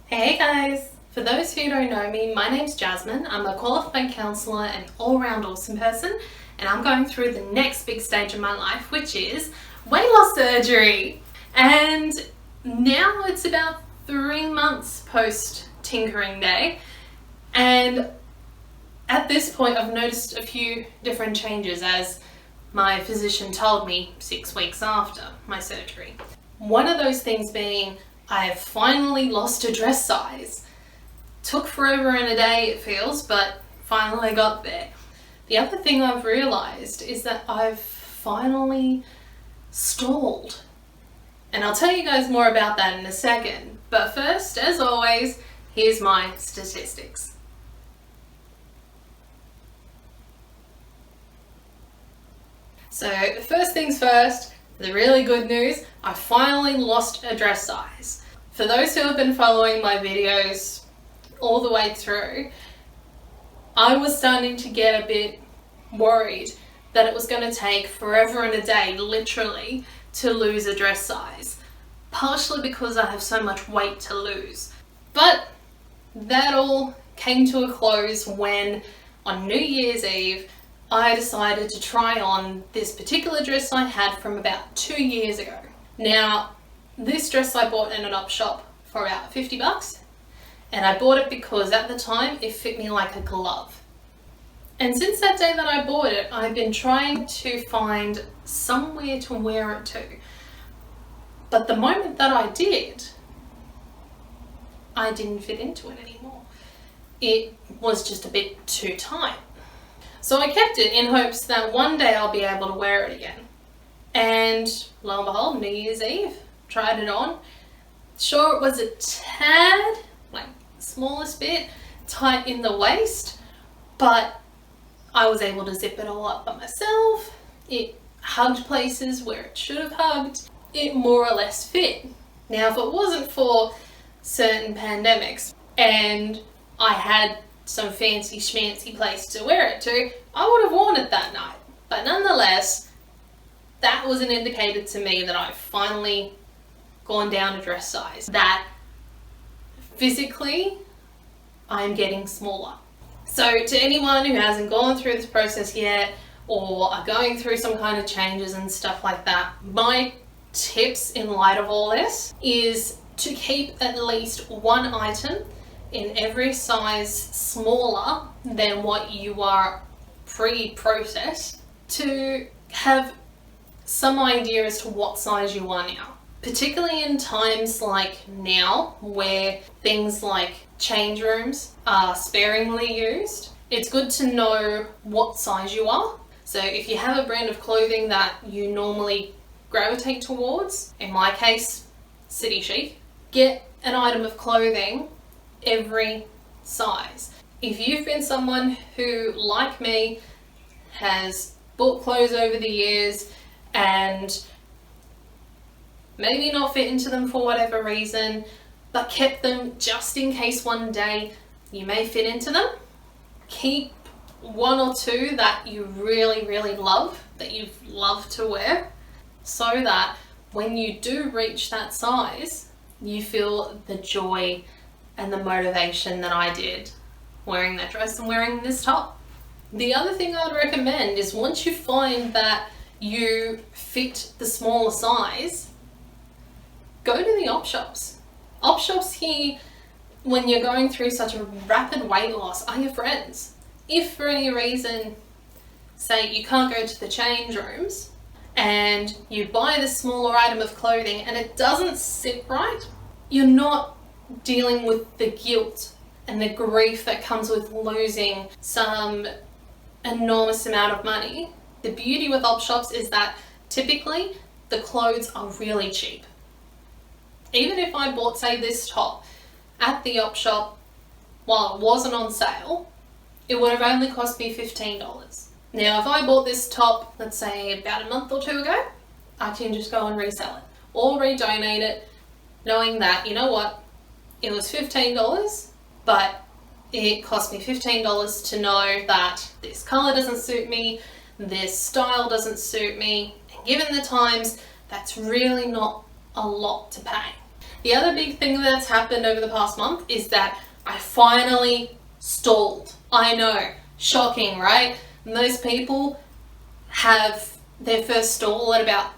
Hey guys! For those who don't know me, my name's Jasmine. I'm a qualified counsellor and all-round awesome person, and I'm going through the next big stage of my life, which is weight loss surgery. And now it's about 3 months post tinkering day, and at this point I've noticed a few different changes, as my physician told me 6 weeks after my surgery. One of those things being I have finally lost a dress size. Took forever and a day, it feels, but finally got there. The other thing I've realised is that I've finally stalled. And I'll tell you guys more about that in a second. But first, as always, here's my statistics. So first things first, the really good news, I finally lost a dress size. For those who have been following my videos all the way through, I was starting to get a bit worried that it was going to take forever and a day, literally, to lose a dress size. Partially because I have so much weight to lose. But that all came to a close when, on New Year's Eve, I decided to try on this particular dress I had from about 2 years ago. Now, this dress I bought in an op shop for about 50 bucks, and I bought it because at the time it fit me like a glove. And since that day that I bought it, I've been trying to find somewhere to wear it to. But the moment that I did, I didn't fit into it anymore. It was just a bit too tight. So I kept it in hopes that one day I'll be able to wear it again. And lo and behold, New Year's Eve, tried it on. Sure, it was a tad, like smallest bit, tight in the waist, but I was able to zip it all up by myself. It hugged places where it should have hugged. It more or less fit. Now, if it wasn't for certain pandemics and I had some fancy schmancy place to wear it to, I would have worn it that night. But nonetheless, that was an indicator to me that I've finally gone down a dress size. That physically, I'm getting smaller. So to anyone who hasn't gone through this process yet, or are going through some kind of changes and stuff like that, my tips in light of all this is to keep at least one item in every size smaller than what you are pre-processed, to have some idea as to what size you are now. Particularly in times like now, where things like change rooms are sparingly used, it's good to know what size you are. So if you have a brand of clothing that you normally gravitate towards, in my case, City Chic, get an item of clothing every size. If you've been someone who, like me, has bought clothes over the years and maybe not fit into them for whatever reason, but kept them just in case one day you may fit into them, keep one or two that you really, really love, that you love to wear, so that when you do reach that size, you feel the joy and the motivation that I did wearing that dress and wearing this top. The other thing I'd recommend is, once you find that you fit the smaller size, go to the op shops. Op shops here, when you're going through such a rapid weight loss, are your friends. If for any reason, say you can't go to the change rooms, and you buy this smaller item of clothing and it doesn't sit right, you're not dealing with the guilt and the grief that comes with losing some enormous amount of money. The beauty with op shops is that typically the clothes are really cheap. Even if I bought, say, this top at the op shop while it wasn't on sale, it would have only cost me $15. Now, if I bought this top, let's say about a month or two ago, I can just go and resell it or redonate it, knowing that, you know what, it was $15, but it cost me $15 to know that this color doesn't suit me, this style doesn't suit me, and given the times, that's really not a lot to pay. The other big thing that's happened over the past month is that I finally stalled. I know, shocking, right? Most people have their first stall at about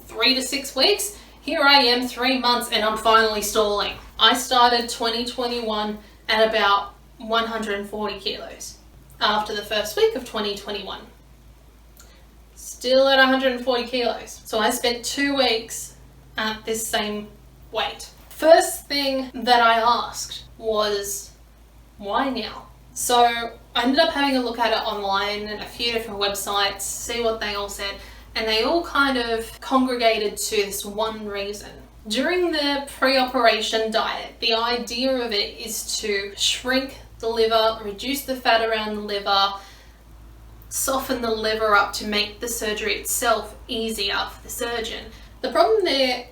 3 to 6 weeks. Here I am 3 months and I'm finally stalling. I started 2021 at about 140 kilos after the first week of 2021. Still at 140 kilos. So I spent 2 weeks at this same weight. First thing that I asked was, why now? So I ended up having a look at it online and a few different websites, see what they all said, and they all kind of congregated to this one reason. During the pre-operation diet, the idea of it is to shrink the liver, reduce the fat around the liver, soften the liver up to make the surgery itself easier for the surgeon. The problem there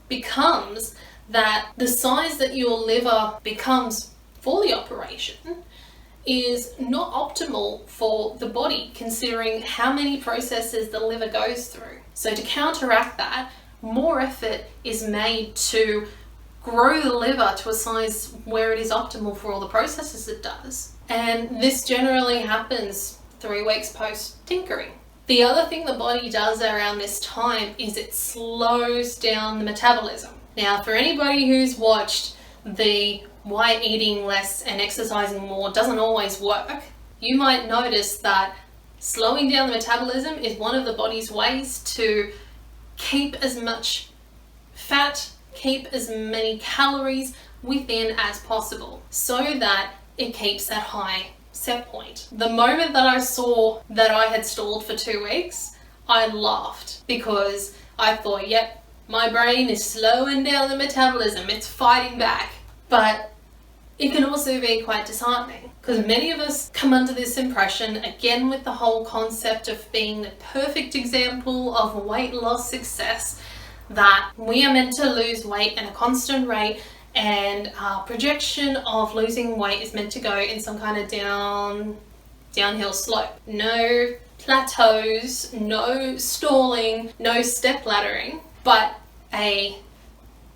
becomes that the size that your liver becomes for the operation is not optimal for the body, considering how many processes the liver goes through. So to counteract that, more effort is made to grow the liver to a size where it is optimal for all the processes it does. And this generally happens 3 weeks post tinkering. The other thing the body does around this time is it slows down the metabolism. Now, for anybody who's watched the why eating less and exercising more doesn't always work, you might notice that slowing down the metabolism is one of the body's ways to keep as much fat, keep as many calories within as possible, so that it keeps that high set point. The moment that I saw that I had stalled for 2 weeks, I laughed because I thought, yep, my brain is slowing down the metabolism, it's fighting back. But it can also be quite disheartening, because many of us come under this impression, again with the whole concept of being the perfect example of weight loss success, that we are meant to lose weight at a constant rate, and our projection of losing weight is meant to go in some kind of downhill slope. No plateaus, no stalling, no step laddering, but a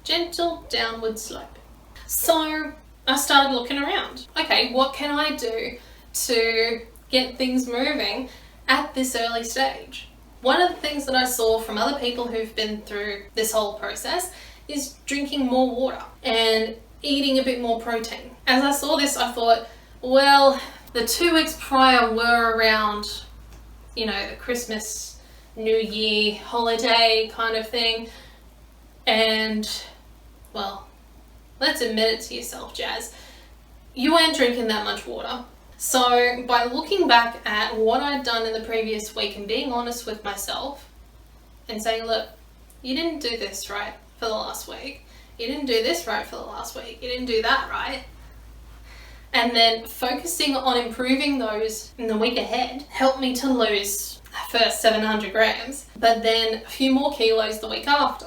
gentle downward slope. So I started looking around. Okay, what can I do to get things moving at this early stage? One of the things that I saw from other people who've been through this whole process is drinking more water and eating a bit more protein. As I saw this, I thought, well, the 2 weeks prior were around, you know, the Christmas, New Year, holiday kind of thing. And, well, let's admit it to yourself, Jazz, you weren't drinking that much water. So by looking back at what I'd done in the previous week and being honest with myself and saying, look, you didn't do this right for the last week. You didn't do this right for the last week. You didn't do that right. And then focusing on improving those in the week ahead helped me to lose the first 700 grams, but then a few more kilos the week after.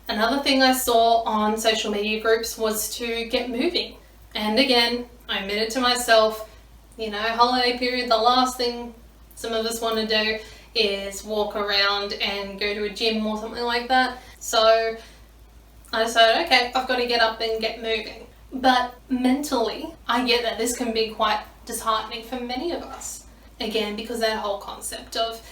Another thing I saw on social media groups was to get moving. And again, I admitted to myself, you know, holiday period, the last thing some of us want to do is walk around and go to a gym or something like that. So I decided, okay, I've got to get up and get moving. But mentally, I get that this can be quite disheartening for many of us. Again, because that whole concept of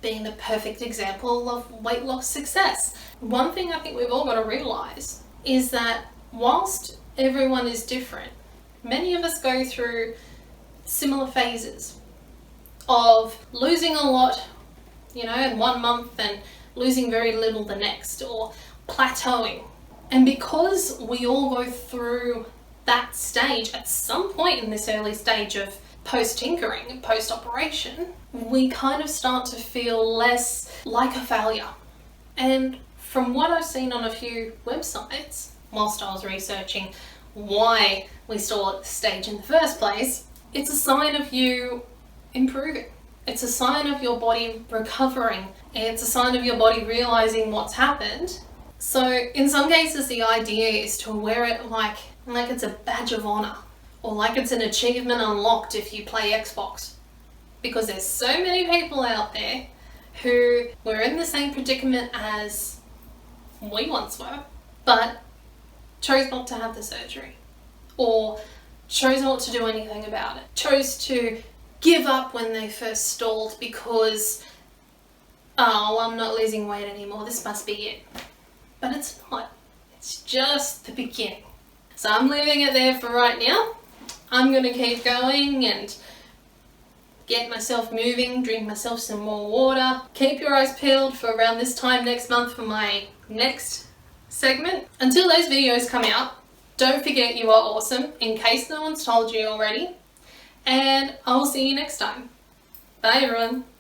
being the perfect example of weight loss success. One thing I think we've all got to realize is that whilst everyone is different, many of us go through similar phases of losing a lot, you know, in 1 month and losing very little the next, or plateauing. And because we all go through that stage at some point in this early stage of post-tinkering, post-operation, we kind of start to feel less like a failure. And from what I've seen on a few websites, whilst I was researching why we stall at this stage in the first place, it's a sign of you improving. It's a sign of your body recovering. It's a sign of your body realizing what's happened. So in some cases, the idea is to wear it like it's a badge of honor, or like it's an achievement unlocked if you play Xbox. Because there's so many people out there who were in the same predicament as we once were, but chose not to have the surgery, or chose not to do anything about it, chose to give up when they first stalled because, oh, I'm not losing weight anymore, this must be it. But it's not. It's just the beginning. So I'm leaving it there for right now. I'm going to keep going and get myself moving, drink myself some more water. Keep your eyes peeled for around this time next month for my next segment. Until those videos come out, don't forget you are awesome, in case no one's told you already. And I'll see you next time. Bye everyone.